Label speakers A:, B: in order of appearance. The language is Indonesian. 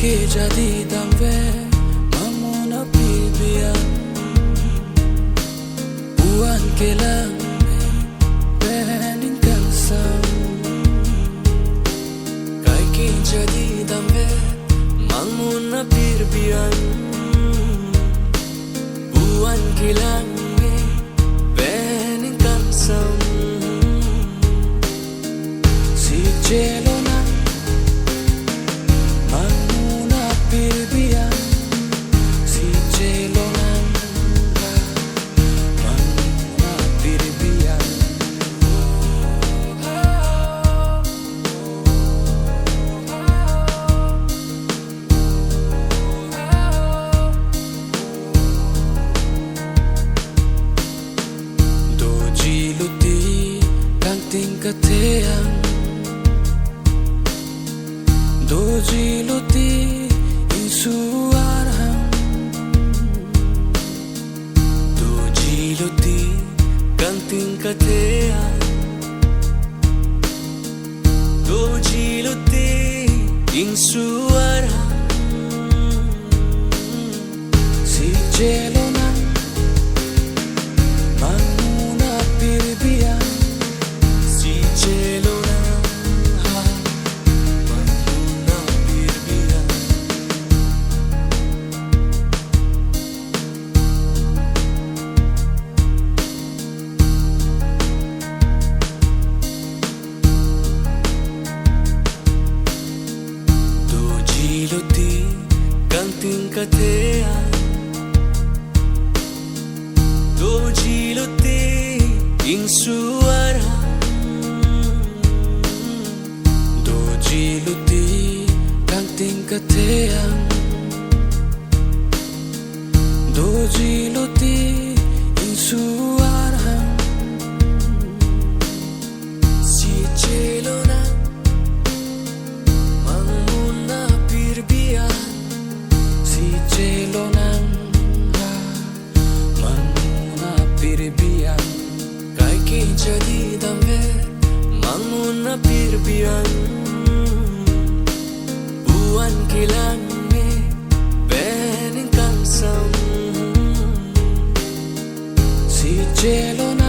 A: ke jadi dambe mamuna pibian buan ke lambe bening kansam kai ke jadi dambe mamuna pibian buan ke lambe bening kansam si jelona kateang doji luti insuarang doji luti kanting kateang doji luti insuarang si jelona manuna pirbian kanting kateang doji luti insuara doji luti kanting kateang doji luti insuara si jelona manguna pirbian jelonang ha manguna pirbian kai ke jadi dambe manguna pirbian buan kilang me bening kansam si jelona